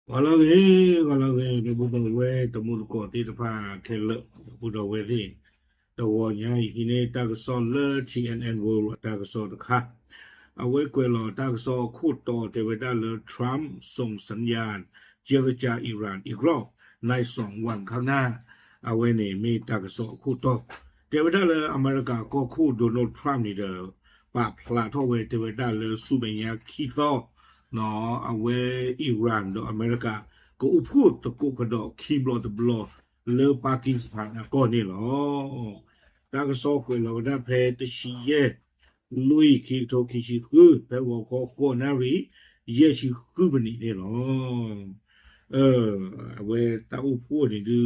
Kalau ke bukan we temu ko ti pa kele budak we ti tawo nyai ini tak so le TNN world tak so de kaเอาไว้กวยหล่อตากซอคูดต่อเทวดาเลยทรัมป์ส่งสัญญาณเจรจาอิหร่านอีกรอบใน2 วันข้างหน้าเอาไว้นี่มีตากซอคูดต่อเทวดาเลยอเมริกาก็คูดโดนัลด์ทรัมป์นี่เด้อปะพลาทเวเทวดาเลยสูเบียคิดต่อเนาะเอาไว้อิหร่านโดอเมริกาก็อุพูดตะกุกกระดอกคีบลอตบลอเลอปากีสถานก็นี่หรอตากซอกวยหล่อได้เพตชีเยลุยคิโตคิชิคือแปลว่าก็โคนารีเยชิคือบันนี้เนี่ยหรอเออเวตาอุพูนี่ดู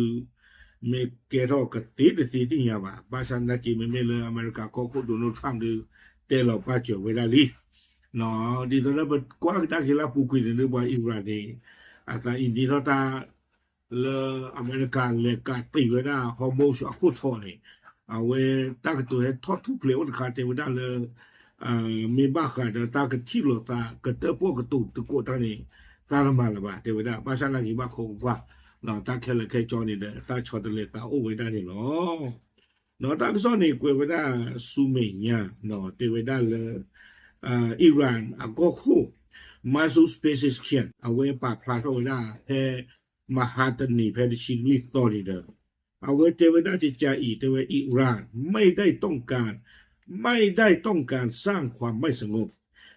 เมเกรอกติดติดที่ยาว่าภาษานักกิมเมเลอเมริกาก็โคโดนัลด์ทรัมป์ดูเตลป้าเจอเวลาลีเนาะดีตอนนั้นเป็นกว้างตาคิลาปูกุยในว่าอิสราเอลอาตาอินดีตาเลอเมริกาเลกาตีเวลาฮอร์โมนอะคุทอนี่เอาเวตากตัวเฮทอทุเพลวันคาเทวดาเลมีบ้าขาดตากที่หลอตากระเตอพวกกระตุกตะโกตานี่ตาละมาละบาเทวดาภาษาลังกิบ้าคงว่าเนาะตาแค่เลยแค่จอนี่เด้อตาชอตเลตาโอเวดานี่เนาะเนาะตาก็ซ้อนนี่กวยเวดาซูเมญาเนาะเทวดาเลอิหร่านอะก็คู่มาซูสเปซิสเขียนเอาไว้ปากพลาดเวดาแค่มหาตนีแพดิชิลิตอนี่เด้อเอาไว้เทวดาจิจาอีเทวอิหร่านไม่ได้ต้องการสร้างความไม่สงบ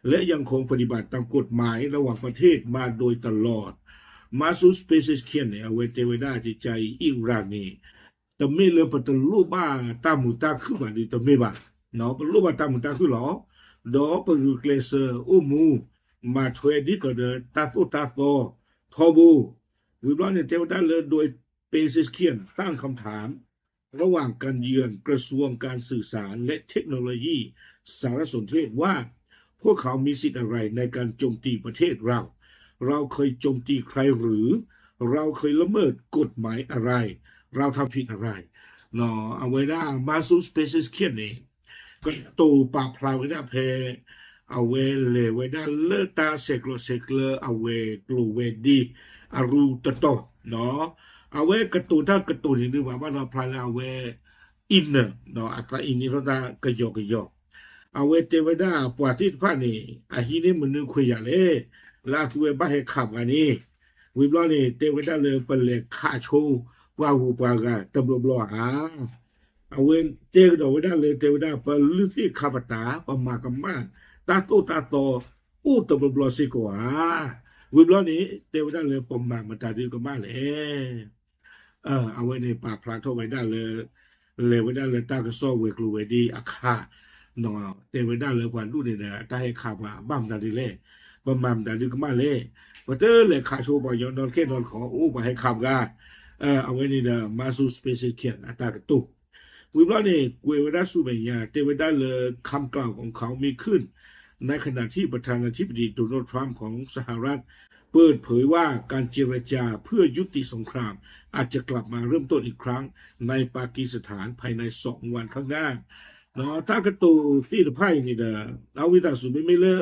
และยังคงปฏิบัติตามกฎหมายระหว่างประเทศมาโดยตลอดมาซูสเปซิสเคียนเนี่ยเอาไว้เทวดาจิใจอิหร่านนี่แต่ไม่เลยปฏิรูปบ้าตามมุตาคือแบบนี้แต่ไม่บ้าเนาะปฏิรูปบ้าตามมุตาคือหรอดอปฏิรูปเกลเซอร์อุมูมาถวยดิตัวเดตาตุตาโตทอบูวิบลอนเนี่ยเทวดาเลยโดยเปซิสเคียนตั้งคำถามระหว่างการเยือนกระทรวงการสื่อสารและเทคโนโลยีสารสนเทศว่าพวกเขามีสิทธิ์อะไรในการโจมตีประเทศเราเคยโจมตีใครหรือเราเคยละเมิดกฎหมายอะไรเราทำผิดอะไรเนาะเอาไว้ได้มาซูสเปซิสเคียนนี่ก็ตูปาพลาไว้ได้เพเอาไว้เลยไว้ได้เลตาเซกเลเอาไว้กลูเวดีอารูตโตเนาะเอาไว้กระตูถ้ากระตูนี่ดูว่าเราพลายเอาไว้อินเนอร์เนาะอัตราอินนี่เราได้กระยอกเอาไว้เทวดาปวดที่ผ่านนี่อาฮินี่มันนึกคุยอย่างเลยลาคือบ้าให้ขับอันนี้วิบล้อนี่เทวดาเลยเป็นเลยฆ่าโชว์ว่าหูปากาตำรวจล้อหาเอาไว้เจอดอกไว้ได้เลยเทวดาเป็นฤทธิ์ขับตาประมากับมาตาโตอู้ตำรวจล้อสิกว่าวิบล้อนี่เทวดาเลยประมามันตาดีก็มาเลยเอาไว้ในปากพลาโทไว้ได้เลยไว้ได้เลยตากระโซเวกลูเวดีอาคาเนาะเตไว้ได้เลยกว่าดูนี่นะตาให้ขับว่าบ้ามตาดีเล่บ้ามตาดีก็มาเลยพอเจอเลยขาโชว์บอยนอนแค่นอนขออู้ไปให้ขับกันเอาไว้นี่นะมาสู่สเปซิเคียนอัตากระตุกวิบล้อนี่กวยไว้ได้สู้ไม่ยากเตไว้ได้เลยคำกล่าวของเขามีขึ้นในขณะที่ประธานาธิบดีโดนัลด์ทรัมป์ของสหรัฐเปิดเผยว่าการเจรจาเพื่อยุติสงครามอาจจะกลับมาเริ่มต้นอีกครั้งในปากีสถานภายใน2 วันข้างหน้าเนาะถ้ากระตูที่ไพ่นี่เด้อเอาวิตาสุไม่เลอ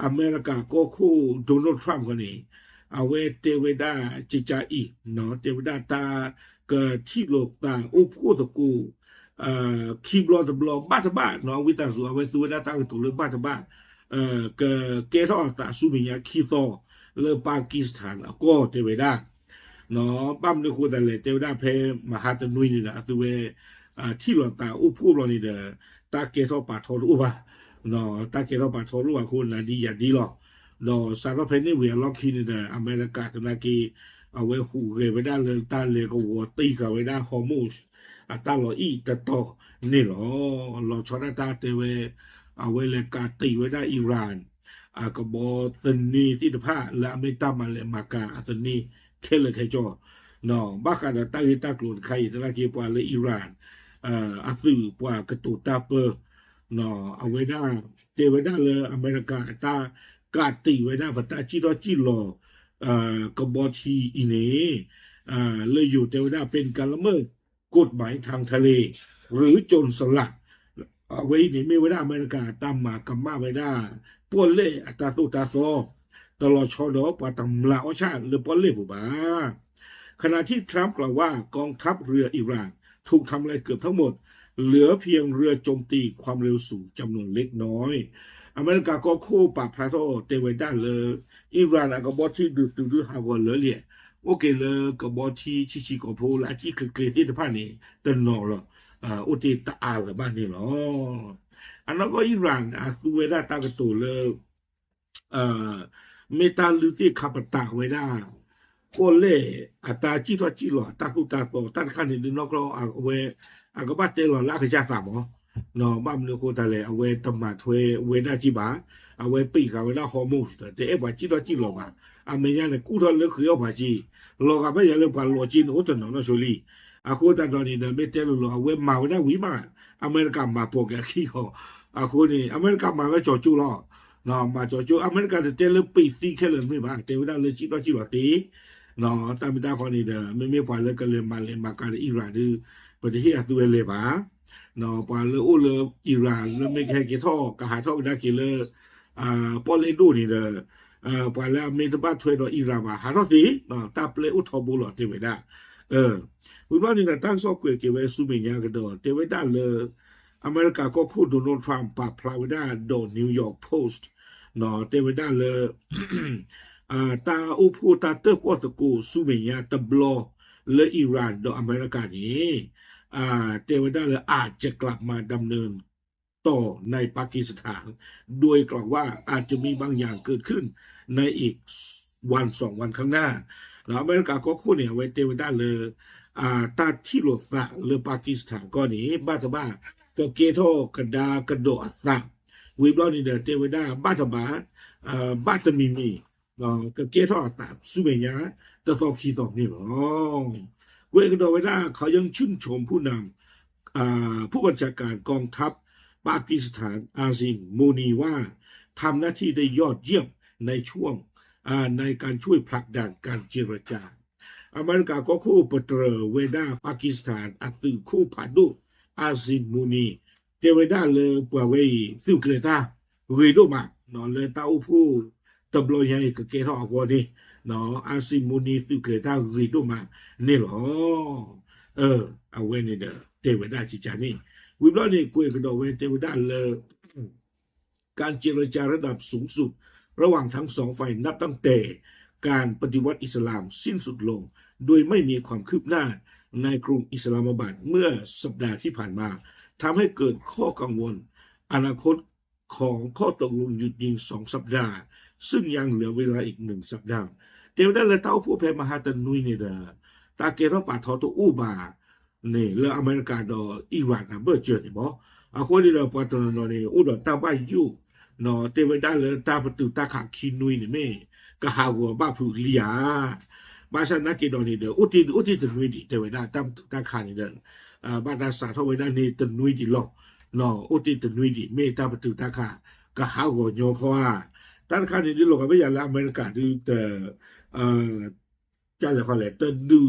อเมริกาก็คู่โดนัลด์ทรัมป์คนนี้เอาเวเตเวดาจิจาอีเนาะเตเวดาตาเกิดที่โลกตาอุพูตะกูคีบลอตบลอบ้าทบ้าเนาะวิตาสุเอาไว้ตัวดาตากระตูเลยบ้าทบ้าเกทอตาสุมิยาคีโตเลปากีสถานก็เทวดาเนาะปั้มนึกว่าแต่เลยเทวดาเพมหาตนุยนี่นะตัวที่หลอตาอุพูเรานี่เด้อตาเกทอปาทอรู้ป่ะเนาะตาเกทอปาทอรู้ว่าคนน่ะดีอย่าดีหรอกเนาะสารพัดนี่เวียล็อกคีนี่เด้ออเมริกาตะนากีเอาไว้หูเกไว้ได้เลยตาเลยก็วัวตีกับไว้ได้ฮอร์โมนตาหล่ออีตะตอนี่หรอหล่อชอดตาเตเวเอาไว้เลยกาตีไว้ได้อิหร่านกบอตันนีที่ตะผ้าและไม่ตามมาเลยมากาตันนีเคเลยเคจอเนาะบ้ากันตาวิตากลุ่นใครตะลากีปวาเลยอิหร่านตือปวากระตูตาเปอร์เนาะเอาไว้ได้เตไว้ได้เลยอเมริกาตากาตีไว้ได้พัตตาจิรอจิรอกบอทีอินเน่เลยอยู่เตไว้ได้เป็นการละเมิดกฎหมายทางทะเลหรือโจรสลัดเอาไว้นี่ไม่ไว้ได้อเมริกาตามมากัมมาไว้ได้ปวนเล่อัตราตุตาโต ตลอดชอดอปาตำลาอชาหรือปอลเล่บุบาขณะที่ทรัมป์กล่าวว่ากองทัพเรืออิหร่านถูกทำลายเกือบทั้งหมดเหลือเพียงเรือโจมตีความเร็วสูงจำนวนเล็กน้อยอเมริกาก็คู่ปากพระโตเตไว้ด้านเลยอิหร่านก็บอกที่ดูฮาวเลยเนี่ยโอเคเลยก็บอกที่ชิก็พูดและที่คือเกลียดที่ผ่านนี้ตนอละอุติตาอาลบ้านนี่หรออันนั้นก็อิหร่านดูเวลาตากระตุเลยเมตาลูติคาปตาเวลาก็เลยตาจีทวจีหล่อตาคุตาโตตาขันนี่นอกเราเวก็บ้าเตลอละขยะสามอ๋อเนาะบ้านเราโคตรเลยเอาเวตมาถวยเวน่าจีบ้าเอาเวปีกเอาเวน่าฮอร์โมนแต่เอ๊ะว่าจีทวจีหล่อมาเมริกาเนี่ยกูทอนเลยคือเอาไปจีหล่อกับไม่ยังเลยกว่าหล่อจีนโอ้ตัวน้องน่าชูรีโคตรตอนนี้เนี่ยไม่เตลหล่อเอาเวมาเวน่าวิมาอเมริกามาพวกแกขี้เขาโคนี่อเมริกามาไม่จ่อจู้หรอနော်မှာကြောအမေရိကန်တဲလပိတိခဲလမေပါတေဝဒလေချိတော့ချိပါတေနော်တမတာခေါနေတယ်မေမေပွာလေကလေမလေမကလေအီရန်ဒီပတိဟီအတူလေပါနော်ပွာလေအိုလေအီရန်လေမေခဲကေထောကဟာထောဒါကေလေပေါ်လေဒိုနေတယ်ပွာလေမေတပတ်ထွေတော့အီရန်ပါဟာတော့ဒီနော်တပ်လေဥထောဘူးလို့တေဝဒဝိပါနေတာတန်းစော့ကွေကေဝဲစုမညာကတော့တေဝဒလေอเมริกาก็คู่โดนัลด์ทรัมป์ปาพลาวดาโดนนิวยอร์กโพสต์เนาะเทวดาเลยตาอุพูตาเตอร์ปอตกูสุเมียตบลอเลอิหร่านโดอเมริกานี้เทวดาเลยอาจจะกลับมาดำเนินต่อในปากีสถานโดยกล่าวว่าอาจจะมีบางอย่างเกิดขึ้นในอีกวัน2 วันข้างหน้าแล้วอเมริกาก็คู่เนี่ยไว้เทวดาเลยตาที่หลวงตาเลปากีสถานก็นี้บ้าทบ้าก็เกโทกระดากระโดดตาวิบลอนี่เดเทวดาบ้าทบาบ้าตมีก็เกโทตาสุเมียตะตอคีตอกนี่หรอเวกระโดดเวลาเขายังชื่นชมผู้นำผู้บัญชาการกองทัพปากีสถานอาซิงมูนีว่าทำหน้าที่ได้ยอดเยี่ยมในช่วงในการช่วยผลักดันการเจรจาอเมริกาก็คู่ปตรเวดาปากีสถานอัตคู่ผาดุอาซิมูนีเทวดาเลยปว่าเวซิวเกลตาเวโดมานอนเลยตาอุผู้ตบลอยให้กับเกทอกว่านี่เนาะอาซิมูนีซิวเกลตาเวโดมานี่หรอเอาเวนี่เด้อเทวดาจิจานี่วิบลอนี่กุยกระโดดเวเทวดาเลยการเจรจาระดับสูงสุดระหว่างทั้งสองฝ่ายนับตั้งแต่การปฏิวัติอิสลามสิ้นสุดลงโดยไม่มีความคืบหน้าในกรุงอิสลามบัดเมื่อสัปดาห์ที่ผ่านมาทำให้เกิดข้อกังวลอนาคตของข้อตกลงหยุดยิง2 สัปดาห์ซึ่งยังเหลือเวลาอีก1 สัปดาห์เดี๋ยวได้เลยเต้าผู้แพ้มหาตันนุยเนี่ยเด้อตาเกรปาทอตัวอูบาเนี่ยเลอเมริกาดออิหร่านเบอร์เจอเนี่ยบ่คนที่เราปาตอนนี้อูดอตาบ้าอยู่เนาะเดี๋ยวได้เลยตาประตูตาขาคินุยเนี่ยแม่ก็หาวัวบ้าผู้เลียบ้านนักกีฬานี่เด้ออุติตนุยดิเดี๋ยวได้ตาขานี่เด้อบ้านสาทวยด้านนี้ตนุยดิหรอกเนาะอุติตนุยดิเมตาประตูตาขาก็หาวัวโยเขาว่าตาขานี่ดิหรอกไม่อยากละอเมริกาดูแต่จะเลยเขาเลยแต่ดู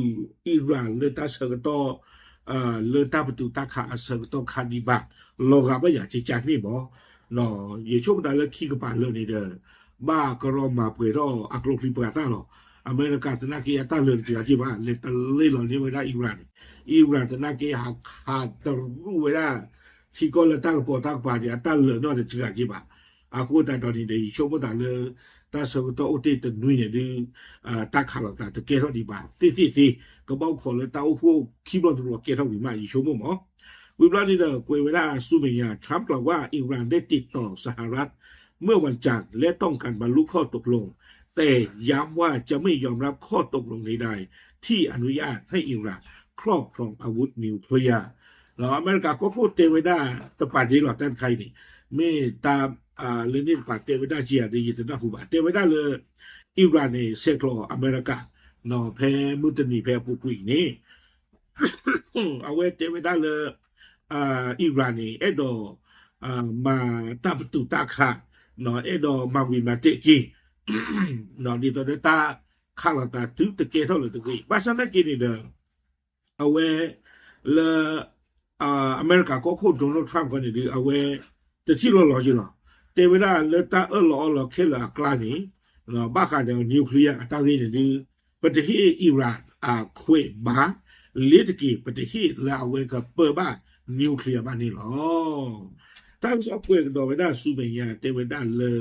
อิหร่านเลยตาเสกต่อเลยตาประตูตาขาเสกต่อคาดิบะโลกาไม่อยากจะจัดนี่บ่เนาะอย่าช่วงนั้นแล้วขี้กระปานเลยนี่เด้อบ้าก็รอมาเปิดรออักโลพิปราตาหรออเมริกาตะนักเกียร์ตาเลือดจากที่บ้านเลยตะเล่หล่อนี้ไม่ได้อิหร่านตะนักเกียร์หักขาดตะรู้ไว้ได้ที่ก็เลยตั้งปอตั้งปาเนี่ยตาเลือดนอกจากที่บ้านคู่แต่ตอนนี้เดี๋ยวช่วงเมื่อตาเลยตาเสกต่ออุติตะนุยเนี่ยดูตาขาหลักตาตะเกียร์เท่าดีบ้านที่ก็บอกคนเลยตาผู้คิดว่าตัวเกียร์เท่าดีมากอีช่วงเมื่อหมอวิบลานี่เด้อคุยเวลาซูเมียทรัมป์กล่าวว่าอิหร่านได้ติดต่อสหรัฐเมื่อวันจันทร์และต้องการบรรลุข้อตกลงแต่ย้ำว่าจะไม่ยอมรับข้อตกลงใดๆที่อนุญาตให้อิหร่านครอบครองอาวุธนิวเคลียร์แล้วอเมริกาก็พูดเตไว้ได้ตะปาดีหลอดด้านใครนี่ไม่ตามเรื่องนี้ปาเตไว้ได้เจียดีแต่หน้าผู้บาเตไว้ได้เลยอิหร่านในเซกโลอเมริกาเนาะแพ้มุตนีแพ้ผู้กุยนี่เอาไว้เตไว้ได้เลยอิหร่านนี่เอโดมาตาประตูตาขาเนาะเอโดมาวิมาเตกีเนาะดีตัวเดตาข้างหลังตาถึงตะเกียเท่าเลยตะกี้ภาษาหน้ากินนี่เด้อเอาไว้เลอเมริกาก็คู่โดนัลด์ทรัมป์กันนี่ดีเอาไว้แต่ที่เราหล่อจริงหรอแต่เวลาเลตาหล่อเคลากลานี่ နော်ဘာခါတဲ့နျူကလ িয়ার အတားသေးတယ်ဒီပတဟီအီရန်ခွေဘာလေတကီပတဟီလာဝဲကပဘာနျူကလ িয়ার ဘာနေလောတန်းစောကွေတော့ဝဒစုပင်ရတေဝဒလေ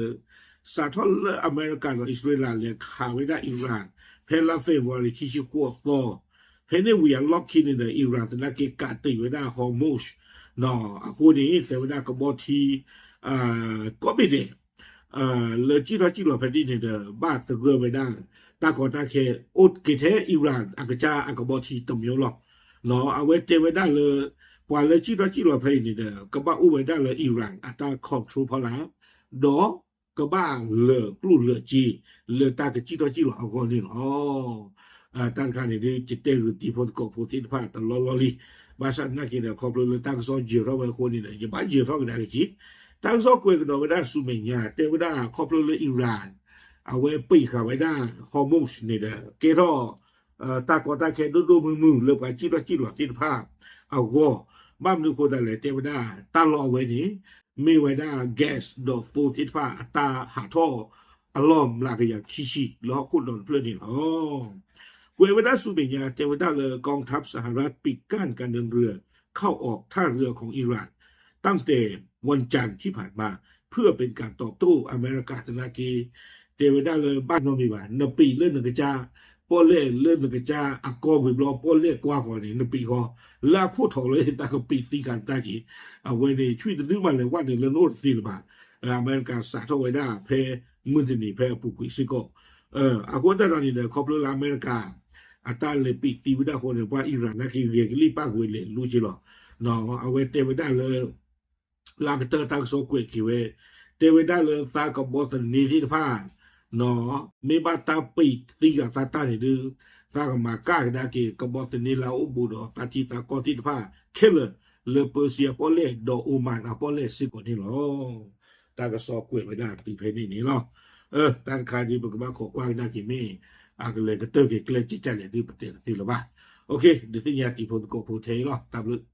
စာထောအမေရိကန်နဲ့အစ္စရေးလေခါဝဒအီရန်ဖဲလာဖေဗရီချီချီကိုတော့ဖဲနေဝီယာလော့ကင်းနေအီရန်တနကေကတေဝဒဟော်မုရှ်နော်အခုဒီတေဝဒကဘောတီကောပီဒေလေကြည့်တော့ဖက်တီနေတဲ့ဘာတကွေဝဒတာကောတာခေအုတ်ကေတဲ့အီရန်အကကြအကဘောတီတမျိုးလောနော်အဝဲတေဝဒလေပွာလေကြည့်တော့ဖိနေတဲ့ကပဥဝဒလေအီရန်အတာကွန်ထရိုဖလာတော့ကဘာလေကလူလေကြီးလေတာကကြည့်တော့အခုနေနော်တန်ခါနေဒီจิตเตอတီဖို့ကိုဖို့တိဖတ်လောလောလီဘာသာနာကိတဲ့ခေါပလိုတာကစောဂျီရောဝဲခိုနေတယ်ဘာဂျီရောကတဲ့ကြီးတန်းစောကွေကတော့ဝဒစုမညာတေဝဒခေါပလိုလေအီရန်အဝဲပိခဝဒဟော်မုရှ်နေတဲ့ကေတော့တာကောတာခေဒိုမူလောကကြည့်တော့တိဖတ်အောမမ်နုကိုတယ်တေဝဒတာလောဝဲဒီမေဝဒ gas တော့ပိုတိဖတ်အတာဟာတော့အလုံးလာကရခီရှိလောကုလွန်ပြနေကွေဝဒစုပညာတေဝဒလေกองทัพสหรัฐปิดกั้นการเดินเรือเข้าออกท่าเรือของอิหร่านตั้งแต่วันจันทร์ที่ผ่านมาเพื่อเป็นการตอบโต้อเมริกาตนากีเทวดาเลยบ้านนมีบ้านนปีเล่นหนึ่งกระจาป้อเล่เล่นหนึ่งกระจาอากอวิบล้อป้อเล่กว่าก่อนนี่นปีก็ลาพูดถอเลยตากปีตีกันตาจีเอาไว้ในช่วยจะนึกมาเลยว่าในเรื่องโน้ตตีหรือเปล่าอเมริกาสาธไว้ได้เพมือจะหนีเพปุกุสิโกอากูแต่ตอนนี้เนี่ยครอบครัวอเมริกาอาตาเลยปีตีวิดาคนเนี่ยว่าอิหร่านนักเรียนรีบป้าเวเลรู้จิหรอเนาะเอาไว้เตวิดาเลยลากเตอร์ตั้งโซเกวคิเวเตวิดาเลยตากับบอสนีที่ผ้าเนาะมีบาตาปีตีกับตาตาเนี่ยดูตากับมาก้าดาเกกับบอสนีลาอุบูดอตาจิตากอที่ผ้าเคเลเปอร์เซียปอเล่ดออูมานอาปอเล่สิกว่านี่หรอตากับโซเกวไม่ได้ตีเพนี่นี่เนาะตาคาดีบอกว่าขอกว้างได้กี่มีagak lagi terkait cicak ni di betul lah bah. Okey, di sini ya tipu ko putih lah, tablet.